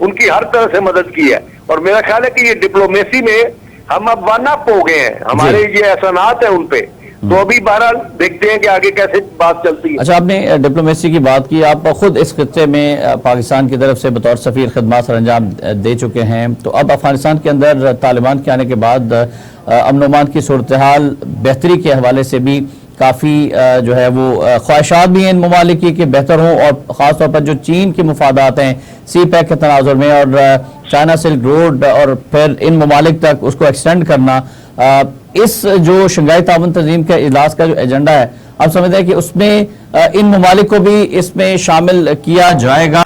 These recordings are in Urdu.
ان کی ہر طرح سے مدد کی ہے. اور میرا خیال ہے کہ یہ ڈپلومیسی میں ہم اب ون اپ ہو گئے ہیں, ہمارے یہ احسانات ہیں ان پہ. تو ابھی بہرحال دیکھتے ہیں کہ آگے کیسے بات چلتی ہے. اچھا, آپ نے ڈپلومیسی کی بات کی, آپ خود اس خطے میں پاکستان کی طرف سے بطور سفیر خدمات سر انجام دے چکے ہیں, تو اب افغانستان کے اندر طالبان کے آنے کے بعد امن و امان کی صورتحال بہتری کے حوالے سے بھی کافی جو ہے وہ خواہشات بھی ہیں ان ممالک کی کہ بہتر ہوں, اور خاص طور پر جو چین کے مفادات ہیں سی پیک کے تناظر میں اور چائنا سلک روڈ اور پھر ان ممالک تک اس کو ایکسٹینڈ کرنا, اس جو شنگھائی تعاون تنظیم کے اجلاس کا جو ایجنڈا ہے, آپ سمجھتے ہیں کہ اس میں ان ممالک کو بھی اس میں شامل کیا جائے گا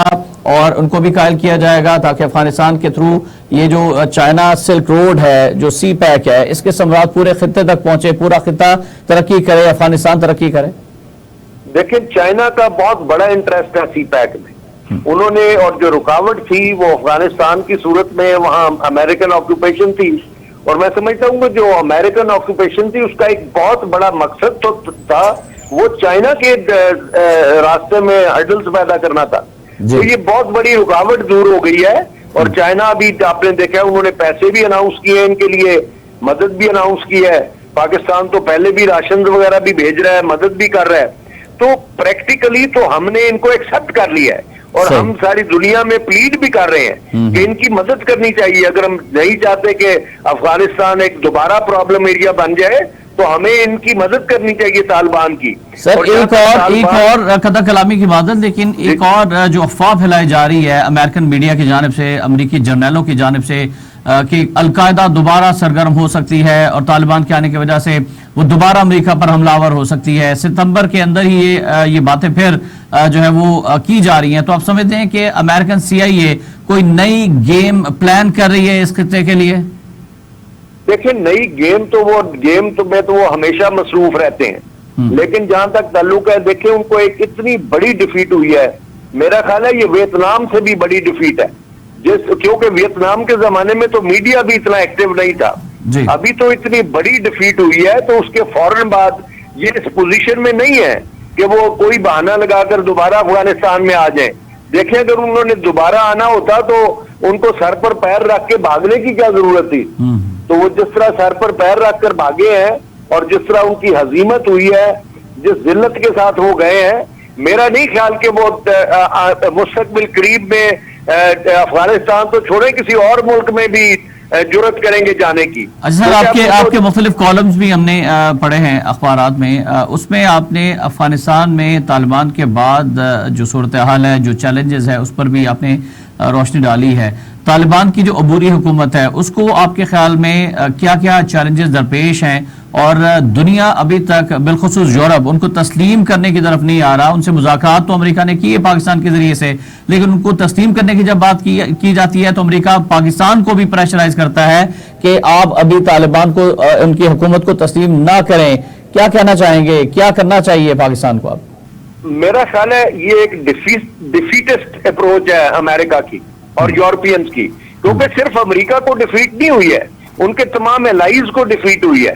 اور ان کو بھی قائل کیا جائے گا تاکہ افغانستان کے تھرو یہ جو چائنا سلک روڈ ہے, جو سی پیک ہے, اس کے ثمرات پورے خطے تک پہنچے, پورا خطہ ترقی کرے, افغانستان ترقی کرے؟ دیکھیں, چائنا کا بہت بڑا انٹرسٹ ہے سی پیک میں. انہوں نے, اور جو رکاوٹ تھی وہ افغانستان کی صورت میں وہاں امریکن آکوپیشن تھی, اور میں سمجھتا ہوں کہ جو امریکن آکوپیشن تھی اس کا ایک بہت بڑا مقصد تو تھا وہ چائنا کے راستے میں ہرڈلز پیدا کرنا تھا. تو یہ بہت بڑی رکاوٹ دور ہو گئی ہے, اور چائنا ابھی آپ نے دیکھا انہوں نے پیسے بھی اناؤنس کیے ہیں ان کے لیے, مدد بھی اناؤنس کی ہے. پاکستان تو پہلے بھی راشن وغیرہ بھی بھیج رہا ہے, مدد بھی کر رہا ہے. تو پریکٹیکلی تو ہم نے ان کو ایکسپٹ کر لیا ہے, اور ہم ساری دنیا میں پلیڈ بھی کر رہے ہیں کہ ان کی مدد کرنی چاہیے. اگر ہم نہیں چاہتے کہ افغانستان ایک دوبارہ پرابلم ایریا بن جائے تو ہمیں ان کی مدد کرنی چاہیے طالبان کی. سر, ایک اور قطع کلامی کی بات ہے, لیکن ایک اور جو افواہ پھیلائی جا رہی ہے امریکن میڈیا کی جانب سے, امریکی جرنیلوں کی جانب سے, کہ القاعدہ دوبارہ سرگرم ہو سکتی ہے اور طالبان کے آنے کی وجہ سے وہ دوبارہ امریکہ پر حملہ آور ہو سکتی ہے. ستمبر کے اندر ہی یہ باتیں پھر جو ہے وہ کی جا رہی ہیں. تو آپ سمجھتے ہیں کہ امریکن CIA کوئی نئی گیم پلان کر رہی ہے اس خطے کے لیے؟ دیکھیں, نئی گیم تو وہ ہمیشہ مصروف رہتے ہیں, لیکن جہاں تک تعلق ہے, دیکھیں ان کو ایک اتنی بڑی ڈیفیٹ ہوئی ہے. میرا خیال ہے یہ ویتنام سے بھی بڑی ڈیفیٹ ہے, کیونکہ ویتنام کے زمانے میں تو میڈیا بھی اتنا ایکٹیو نہیں تھا. ابھی تو اتنی بڑی ڈیفیٹ ہوئی ہے, تو اس کے فوراً بعد یہ اس پوزیشن میں نہیں ہے کہ وہ کوئی بہانہ لگا کر دوبارہ افغانستان میں آ جائیں. دیکھیں, اگر انہوں نے دوبارہ آنا ہوتا تو ان کو سر پر پیر رکھ کے بھاگنے کی کیا ضرورت تھی. تو وہ جس طرح سر پر پیر رکھ کر بھاگے ہیں اور جس طرح ان کی ہزیمت ہوئی ہے, جس ذلت کے ساتھ وہ گئے ہیں, میرا نہیں خیال کہ وہ مستقبل قریب میں افغانستان تو چھوڑے کسی اور ملک میں بھی جرات کریں گے جانے کی. اچھا سر, آپ کے مختلف کالمز بھی ہم نے پڑھے ہیں اخبارات میں, اس میں آپ نے افغانستان میں طالبان کے بعد جو صورتحال ہے, جو چیلنجز ہے, اس پر بھی آپ نے روشنی ڈالی ہے. طالبان کی جو عبوری حکومت ہے اس کو آپ کے خیال میں کیا کیا چیلنجز درپیش ہیں, اور دنیا ابھی تک بالخصوص یورپ ان کو تسلیم کرنے کی طرف نہیں آ رہا؟ ان سے مذاکرات تو امریکہ نے کیے پاکستان کے ذریعے سے, لیکن ان کو تسلیم کرنے کی جب بات کی جاتی ہے تو امریکہ پاکستان کو بھی پریشرائز کرتا ہے کہ آپ ابھی طالبان کو, ان کی حکومت کو تسلیم نہ کریں. کیا کہنا چاہیں گے, کیا کرنا چاہیے پاکستان کو؟ آپ میرا خیال ہے یہ ایک ڈیفیٹسٹ اپروچ ہے امریکہ کی اور یورپینز کی, کیونکہ صرف امریکہ کو ڈیفیٹ نہیں ہوئی ہے, ان کے تمام الائیز کو ڈیفیٹ ہوئی ہے.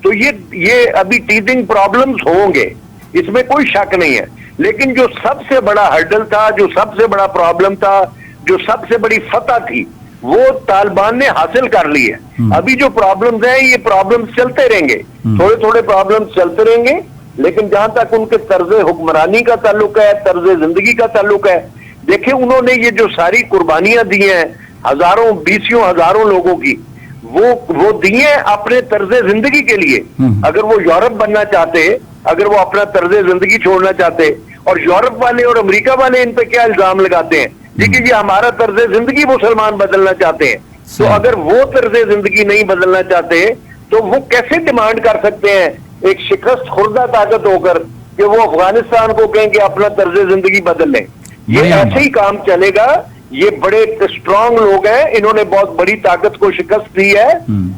تو یہ ابھی ٹیزنگ پرابلمز ہوں گے, اس میں کوئی شک نہیں ہے. لیکن جو سب سے بڑا ہرڈل تھا, جو سب سے بڑا پرابلم تھا, جو سب سے بڑی فتح تھی, وہ طالبان نے حاصل کر لی ہے. ابھی جو پرابلمز ہیں یہ پرابلمز چلتے رہیں گے, تھوڑے تھوڑے پرابلمز چلتے رہیں گے, لیکن جہاں تک ان کے طرز حکمرانی کا تعلق ہے, طرز زندگی کا تعلق ہے, دیکھیں انہوں نے یہ جو ساری قربانیاں دی ہیں ہزاروں بیسیوں ہزاروں لوگوں کی, وہ دیے اپنے طرز زندگی کے لیے. اگر وہ یورپ بننا چاہتے, اگر وہ اپنا طرز زندگی چھوڑنا چاہتے, اور یورپ والے اور امریکہ والے ان پہ کیا الزام لگاتے ہیں کہ یہ ہمارا طرز زندگی مسلمان بدلنا چاہتے ہیں. تو اگر وہ طرز زندگی نہیں بدلنا چاہتے تو وہ کیسے ڈیمانڈ کر سکتے ہیں ایک شکست خوردہ طاقت ہو کر کہ وہ افغانستان کو کہیں کہ اپنا طرز زندگی بدل لیں؟ یہ ایسے ہی کام چلے گا. یہ بڑے اسٹرانگ لوگ ہیں, انہوں نے بہت بڑی طاقت کو شکست دی ہے,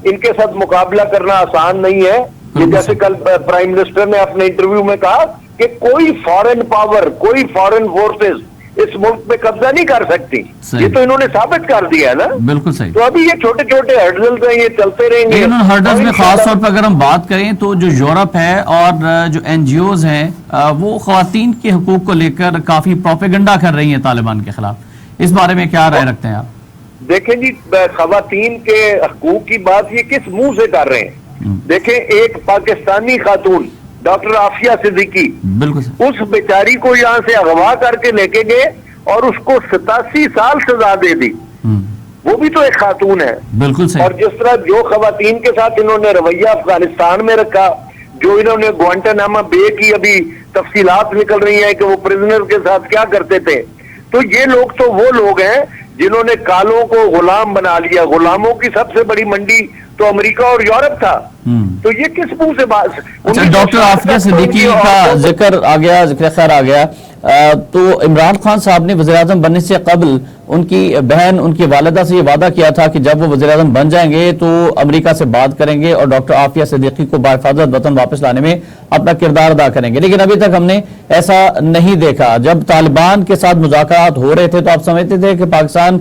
ان کے ساتھ مقابلہ کرنا آسان نہیں ہے. یہ جیسے کل پرائم منسٹر نے اپنے انٹرویو میں کہا کہ کوئی فارن پاور, کوئی فارن فورسز اس ملک پہ قبضہ نہیں کر سکتی. یہ تو انہوں نے ثابت کر دیا ہے نا. بالکل صحیح. تو ابھی یہ چھوٹے چھوٹے ہرڈلز ہیں, یہ چلتے رہیں گے. ہرڈلز میں خاص طور پر اگر ہم بات کریں تو جو یورپ ہے اور جو NGOs ہیں وہ خواتین کے حقوق کو لے کر کافی پروپیگنڈا کر رہی ہیں طالبان کے خلاف. اس بارے میں کیا رائے رکھتے ہیں آپ؟ دیکھیں جی، خواتین کے حقوق کی بات یہ کس منہ سے کر رہے ہیں؟ دیکھیں، ایک پاکستانی خاتون ڈاکٹر عافیہ صدیقی، بالکل اس بیچاری کو یہاں سے اغوا کر کے لے کے گئے اور اس کو 87 سال سزا دے دی. وہ بھی تو ایک خاتون ہے. بالکل صحیح. اور جس طرح جو خواتین کے ساتھ انہوں نے رویہ افغانستان میں رکھا، جو انہوں نے گوانٹاناما بے کی ابھی تفصیلات نکل رہی ہیں کہ وہ پرزنر کے ساتھ کیا کرتے تھے، تو یہ لوگ تو وہ لوگ ہیں جنہوں نے کالوں کو غلام بنا لیا. غلاموں کی سب سے بڑی منڈی تو امریکہ اور یورپ تھا. تو یہ کس منہ سے بات؟ اچھا، ڈاکٹر عافیہ صدیقی کا ذکر آ گیا، ذکر خیر آ گیا، تو عمران خان صاحب نے وزیر اعظم بننے سے قبل ان کی بہن، ان کی والدہ سے یہ وعدہ کیا تھا کہ جب وہ وزیر اعظم بن جائیں گے تو امریکہ سے بات کریں گے اور ڈاکٹر عافیہ صدیقی کو بحفاظت وطن واپس لانے میں اپنا کردار ادا کریں گے. لیکن ابھی تک ہم نے ایسا نہیں دیکھا. جب طالبان کے ساتھ مذاکرات ہو رہے تھے تو آپ سمجھتے تھے کہ پاکستان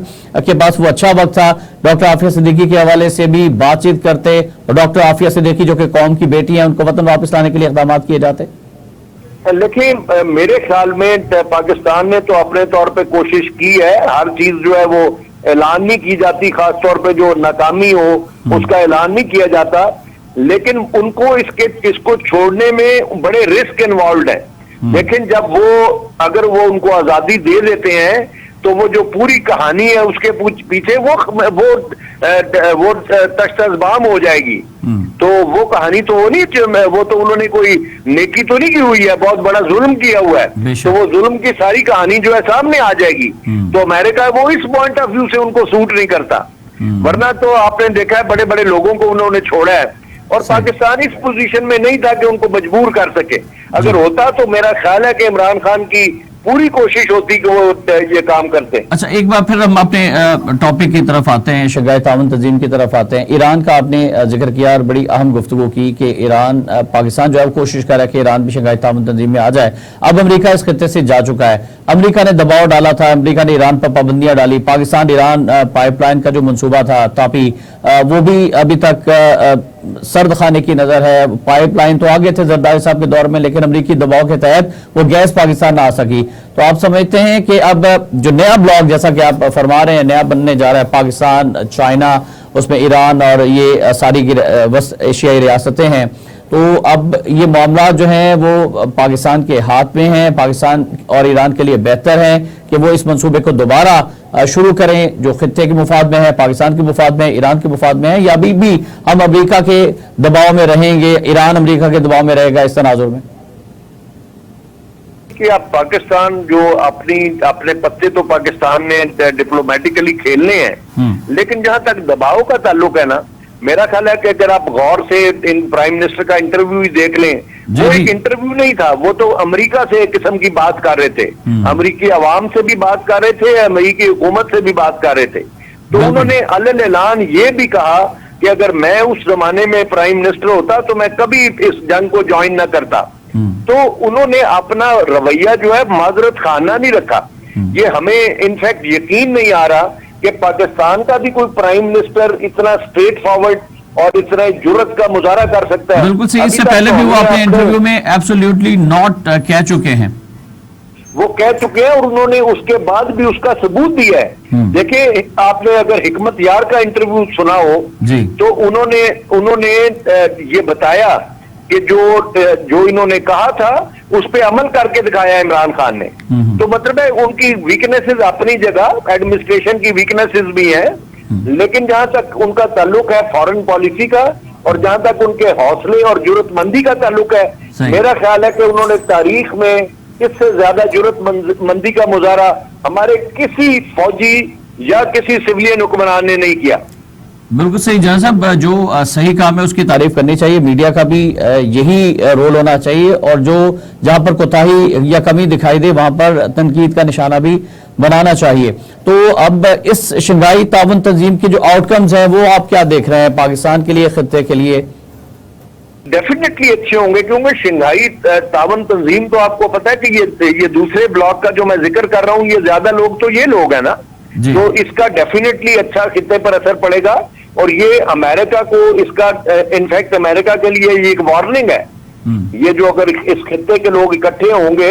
کے پاس وہ اچھا وقت تھا، ڈاکٹر عافیہ صدیقی کے حوالے سے بھی بات چیت کرتے اور ڈاکٹر عافیہ صدیقی جو کہ قوم کی بیٹی ہیں ان کو وطن واپس لانے کے لیے اقدامات کیے جاتے؟ لیکن میرے خیال میں پاکستان نے تو اپنے طور پہ کوشش کی ہے. ہر چیز جو ہے وہ اعلان نہیں کی جاتی، خاص طور پہ جو ناکامی ہو اس کا اعلان نہیں کیا جاتا. لیکن ان کو اس کو چھوڑنے میں بڑے رسک انوالوڈ ہیں. لیکن جب اگر وہ ان کو آزادی دے دیتے ہیں تو وہ جو پوری کہانی ہے اس کے پیچھے وہ تشتزبام ہو جائے گی. تو وہ کہانی تو وہ نہیں، وہ تو انہوں نے کوئی نیکی تو نہیں کی ہوئی ہے، بہت بڑا ظلم کیا ہوا ہے. تو وہ ظلم کی ساری کہانی جو ہے سامنے آ جائے گی. تو امریکہ وہ اس پوائنٹ آف ویو سے ان کو سوٹ نہیں کرتا. ورنہ تو آپ نے دیکھا ہے بڑے بڑے لوگوں کو انہوں نے چھوڑا ہے، اور پاکستان اس پوزیشن میں نہیں تھا کہ ان کو مجبور کر سکے. اگر ہوتا تو میرا خیال ہے کہ عمران خان کی پوری کوشش ہوتی کہ وہ یہ کام کرتے. اچھا، ایک بار پھر ہم اپنے ٹاپک کی طرف آتے ہیں، شنگھائی تعاون تنظیم کی طرف آتے ہیں. ایران کا آپ نے ذکر کیا اور بڑی اہم گفتگو کی کہ ایران، پاکستان جو ہے کوشش کر رہا ہے کہ ایران بھی شنگھائی تعاون تنظیم میں آ جائے. اب امریکہ اس خطے سے جا چکا ہے. امریکہ نے دباؤ ڈالا تھا، امریکہ نے ایران پر پابندیاں ڈالی. پاکستان ایران پائپ لائن کا جو منصوبہ تھا تاپی، وہ بھی ابھی تک سرد خانے کی نظر ہے. پائپ لائن تو آگے تھے زرداری صاحب کے دور میں، لیکن امریکی دباؤ کے تحت وہ گیس پاکستان نہ آ سکی. تو آپ سمجھتے ہیں کہ اب جو نیا بلاک جیسا کہ آپ فرما رہے ہیں نیا بننے جا رہا ہے، پاکستان، چائنا، اس میں ایران اور یہ ساری وسط ایشیائی ریاستیں ہیں، تو اب یہ معاملات جو ہیں وہ پاکستان کے ہاتھ میں ہیں. پاکستان اور ایران کے لیے بہتر ہے کہ وہ اس منصوبے کو دوبارہ شروع کریں جو خطے کے مفاد میں ہے، پاکستان کے مفاد میں ہے، ایران کے مفاد میں ہے، یا ابھی بھی ہم امریکہ کے دباؤ میں رہیں گے، ایران امریکہ کے دباؤ میں رہے گا اس تناظر میں؟ کہ اب پاکستان جو اپنے پتے تو پاکستان نے ڈپلومیٹیکلی کھیلنے ہیں، لیکن جہاں تک دباؤ کا تعلق ہے نا، میرا خیال ہے کہ اگر آپ غور سے پرائم منسٹر کا انٹرویو ہی دیکھ لیں، وہ ایک انٹرویو نہیں تھا، وہ تو امریکہ سے ایک قسم کی بات کر رہے تھے، امریکی عوام سے بھی بات کر رہے تھے، امریکی حکومت سے بھی بات کر رہے تھے. تو انہوں نے علن اعلان یہ بھی کہا کہ اگر میں اس زمانے میں پرائم منسٹر ہوتا تو میں کبھی اس جنگ کو جوائن نہ کرتا. تو انہوں نے اپنا رویہ جو ہے معذرت خانہ نہیں رکھا. یہ ہمیں انفیکٹ یقین نہیں آ رہا کہ پاکستان کا بھی کوئی پرائم منسٹر اتنا اسٹریٹ فارورڈ اور اتنا جرت کا مظاہرہ کر سکتا ہے. بالکل صحیح. اس سے پہلے بھی وہ اپنے انٹرویو میں ایبسولوٹلی ناٹ کہہ چکے ہیں، وہ کہہ چکے ہیں، اور انہوں نے اس کے بعد بھی اس کا ثبوت دیا ہے. دیکھیں، آپ نے اگر حکمت یار کا انٹرویو سنا ہو تو انہوں نے یہ بتایا کہ جو انہوں نے کہا تھا اس پہ عمل کر کے دکھایا عمران خان نے. تو مطلب ہے ان کی ویکنیسز اپنی جگہ، ایڈمنسٹریشن کی ویکنیسز بھی ہیں، لیکن جہاں تک ان کا تعلق ہے فارن پالیسی کا اور جہاں تک ان کے حوصلے اور جرت مندی کا تعلق ہے، میرا خیال ہے کہ انہوں نے تاریخ میں اس سے زیادہ جرت مندی کا مظاہرہ ہمارے کسی فوجی یا کسی سولین حکمران نے نہیں کیا. بالکل صحیح. جہاں صاحب جو صحیح کام ہے اس کی تعریف کرنی چاہیے، میڈیا کا بھی یہی رول ہونا چاہیے، اور جو جہاں پر کوتاہی یا کمی دکھائی دے وہاں پر تنقید کا نشانہ بھی بنانا چاہیے. تو اب اس شنگھائی تعاون تنظیم کے جو آؤٹ کمز ہیں وہ آپ کیا دیکھ رہے ہیں پاکستان کے لیے، خطے کے لیے؟ ڈیفینیٹلی اچھے ہوں گے، کیونکہ شنگھائی تعاون تنظیم تو آپ کو پتا ہے کہ یہ دوسرے بلاک کا جو میں ذکر کر رہا ہوں، یہ زیادہ لوگ تو یہ لوگ ہیں نا، تو اس کا ڈیفینیٹلی اچھا خطے پر اثر پڑے گا. اور یہ امریکہ کو اس کا انفیکٹ امریکہ کے لیے یہ ایک وارننگ ہے. یہ جو اگر اس خطے کے لوگ اکٹھے ہوں گے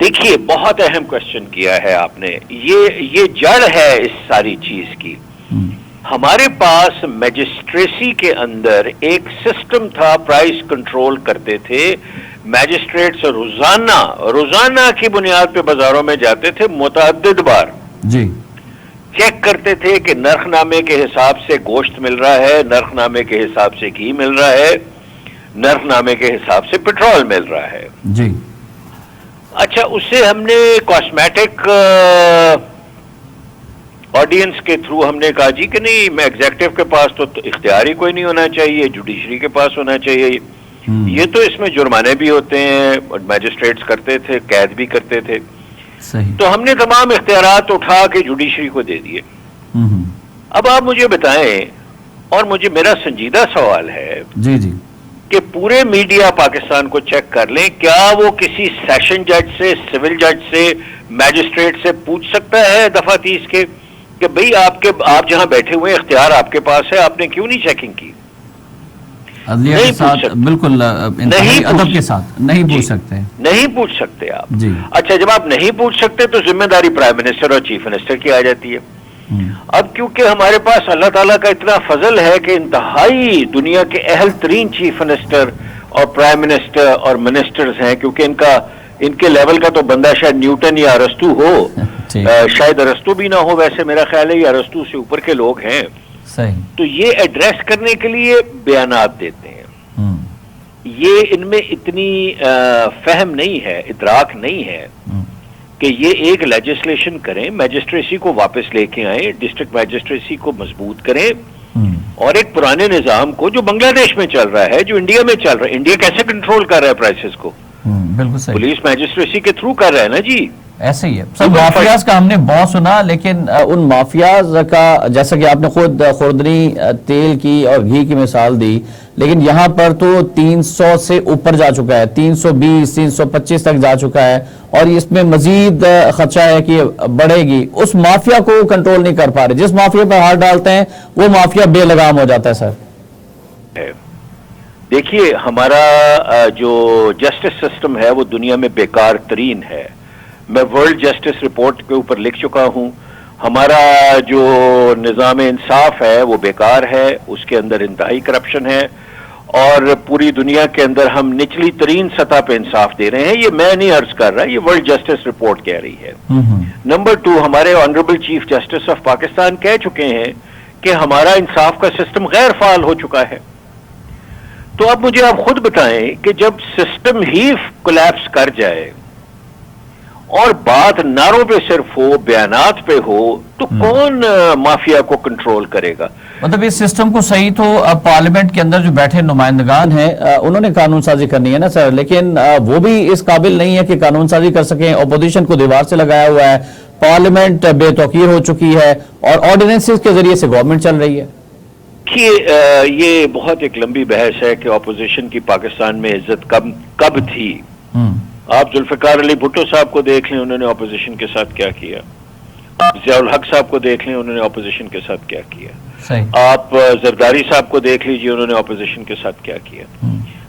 دیکھیے بہت اہم کوشچن کیا ہے آپ نے. یہ جڑ ہے اس ساری چیز کی. ہمارے پاس میجسٹریسی کے اندر ایک سسٹم تھا, پرائس کنٹرول کرتے تھے میجسٹریٹس. روزانہ کی بنیاد پہ بازاروں میں جاتے تھے, متعدد بار جی چیک کرتے تھے کہ نرخ نامے کے حساب سے گوشت مل رہا ہے, نرخ نامے کے حساب سے گھی مل رہا ہے, نرخ نامے کے حساب سے پیٹرول مل رہا ہے. جی اچھا, اس سے ہم نے کاسمیٹک آڈینس کے تھرو ہم نے کہا جی کہ نہیں, میں ایگزیکٹو کے پاس تو اختیار ہی کوئی نہیں ہونا چاہیے, جوڈیشری کے پاس ہونا چاہیے. یہ تو اس میں جرمانے بھی ہوتے ہیں, میجسٹریٹس کرتے تھے, قید بھی کرتے تھے. صحیح. تو ہم نے تمام اختیارات اٹھا کے جوڈیشری کو دے دیے. اب آپ مجھے بتائیں, اور میرا سنجیدہ سوال ہے جی جی کہ پورے میڈیا پاکستان کو چیک کر لیں, کیا وہ کسی سیشن جج سے, سول جج سے, میجسٹریٹ سے پوچھ سکتا ہے دفعہ 30 کے کہ بھئی آپ جہاں بیٹھے ہوئے اختیار آپ کے پاس ہے, آپ نے کیوں نہیں چیکنگ کی؟ عدلیہ کے ساتھ بالکل انتہائی ادب کے ساتھ نہیں پوچھ سکتے. نہیں پوچھ سکتے آپ. جی اچھا, جب آپ نہیں پوچھ سکتے تو ذمہ داری پرائم منسٹر اور چیف منسٹر کی آ جاتی ہے. اب کیونکہ ہمارے پاس اللہ تعالیٰ کا اتنا فضل ہے کہ انتہائی دنیا کے اہل ترین چیف منسٹر اور پرائم منسٹر اور منسٹرز ہیں, کیونکہ ان کے لیول کا تو بندہ شاید نیوٹن یا ارسطو ہو, شاید ارسطو بھی نہ ہو, ویسے میرا خیال ہے یہ ارسطو سے اوپر کے لوگ ہیں. صحیح. تو یہ ایڈریس کرنے کے لیے بیانات دیتے ہیں. یہ ان میں اتنی فہم نہیں ہے, ادراک نہیں ہے کہ یہ ایک لیجسلیشن کریں, میجسٹریسی کو واپس لے کے آئیں, ڈسٹرکٹ میجسٹریسی کو مضبوط کریں, اور ایک پرانے نظام کو جو بنگلہ دیش میں چل رہا ہے, جو انڈیا میں چل رہا ہے. انڈیا کیسے کنٹرول کر رہا ہے پرائسز کو؟ بالکل صحیح. پولیس میجسٹریسی کے تھرو کر رہا ہے نا جی. ایسے ہی ہے. سب مافیاز کا ہم نے بہت سنا, لیکن ان مافیاز کا جیسا کہ آپ نے خود خوردنی تیل کی اور گھی کی مثال دی, لیکن یہاں پر تو 300 سے اوپر جا چکا ہے, 320 325 تک جا چکا ہے, اور اس میں مزید خدشہ ہے کہ بڑھے گی. اس مافیا کو کنٹرول نہیں کر پا رہے. جس مافیا پر ہاتھ ڈالتے ہیں وہ مافیا بے لگام ہو جاتا ہے. سر دیکھیے, ہمارا جو جسٹس سسٹم ہے وہ دنیا میں بیکار ترین ہے. میں ورلڈ جسٹس رپورٹ کے اوپر لکھ چکا ہوں. ہمارا جو نظام انصاف ہے وہ بیکار ہے, اس کے اندر انتہائی کرپشن ہے, اور پوری دنیا کے اندر ہم نچلی ترین سطح پہ انصاف دے رہے ہیں. یہ میں نہیں عرض کر رہا, یہ ورلڈ جسٹس رپورٹ کہہ رہی ہے. نمبر 2, ہمارے honourable chief justice of Pakistan کہہ چکے ہیں کہ ہمارا انصاف کا سسٹم غیر فعال ہو چکا ہے. تو اب مجھے آپ خود بتائیں کہ جب سسٹم ہی کولیپس کر جائے اور بات نعروں پہ صرف ہو, بیانات پہ ہو, تو کون مافیا کو کنٹرول کرے گا؟ مطلب اس سسٹم کو صحیح تو پارلیمنٹ کے اندر جو بیٹھے نمائندگان ہیں انہوں نے قانون سازی کرنی ہے نا سر, لیکن وہ بھی اس قابل نہیں ہے کہ قانون سازی کر سکیں. اپوزیشن کو دیوار سے لگایا ہوا ہے, پارلیمنٹ بے توقیر ہو چکی ہے, اور آرڈیننسز کے ذریعے سے گورنمنٹ چل رہی ہے. یہ بہت ایک لمبی بحث ہے کہ اپوزیشن کی پاکستان میں عزت کب تھی. آپ ذوالفقار علی بھٹو صاحب کو دیکھ لیں, انہوں نے اپوزیشن کے ساتھ کیا کیا. آپ ضیاء الحق صاحب کو دیکھ لیں, انہوں نے اپوزیشن کے ساتھ کیا کیا. آپ زرداری صاحب کو دیکھ لیجئے, انہوں نے اپوزیشن کے ساتھ کیا کیا.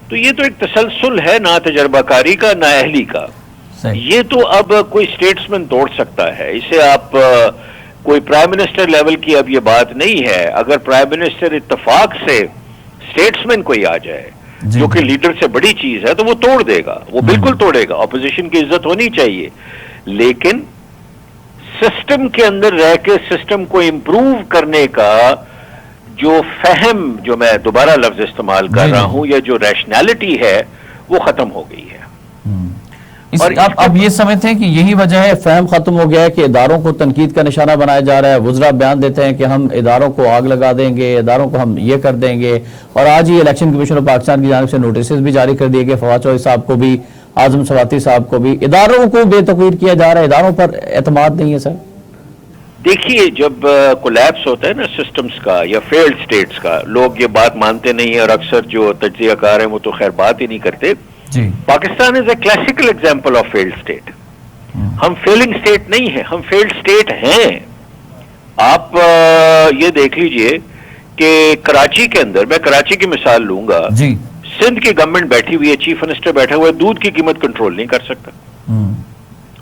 تو یہ تو ایک تسلسل ہے, نہ تجربہ کاری کا نہ اہلی کا. یہ تو اب کوئی اسٹیٹسمین توڑ سکتا ہے اسے. آپ کوئی پرائم منسٹر لیول کی اب یہ بات نہیں ہے. اگر پرائم منسٹر اتفاق سے اسٹیٹسمین کوئی آ جائے جو کہ لیڈر سے بڑی چیز ہے, تو وہ توڑ دے گا, وہ بالکل توڑے گا. اپوزیشن کی عزت ہونی چاہیے, لیکن سسٹم کے اندر رہ کے سسٹم کو امپروو کرنے کا جو فہم, جو میں دوبارہ لفظ استعمال کر رہا ہوں, یا جو ریشنالٹی ہے وہ ختم ہو گئی ہے. اب یہ سمجھتے ہیں کہ یہی وجہ ہے, فہم ختم ہو گیا ہے کہ اداروں کو تنقید کا نشانہ بنایا جا رہا ہے. وزراء بیان دیتے ہیں کہ ہم اداروں کو آگ لگا دیں گے, اداروں کو ہم یہ کر دیں گے, اور آج ہی الیکشن کمیشن آف پاکستان کی جانب سے نوٹسز بھی جاری کر دیے گئے. فواد چودھری صاحب کو بھی, اعظم سواتی صاحب کو بھی. اداروں کو بے توقیر کیا جا رہا ہے, اداروں پر اعتماد نہیں ہے. سر دیکھیے, جب کولیپس ہوتا ہے نا سسٹمز کا یا فیلڈ سٹیٹس کا, لوگ یہ بات مانتے نہیں ہیں, اور اکثر جو تجزیہ کار ہیں وہ تو خیر بات ہی نہیں کرتے. Pakistan is a classical example of failed state. ہم فیلنگ اسٹیٹ نہیں ہیں, ہم فیلڈ اسٹیٹ ہیں. آپ یہ دیکھ لیجئے کہ کراچی کے اندر, میں کراچی کی مثال لوں گا, سندھ کی گورنمنٹ بیٹھی ہوئی ہے, چیف منسٹر بیٹھا ہوا ہے, دودھ کی قیمت کنٹرول نہیں کر سکتا.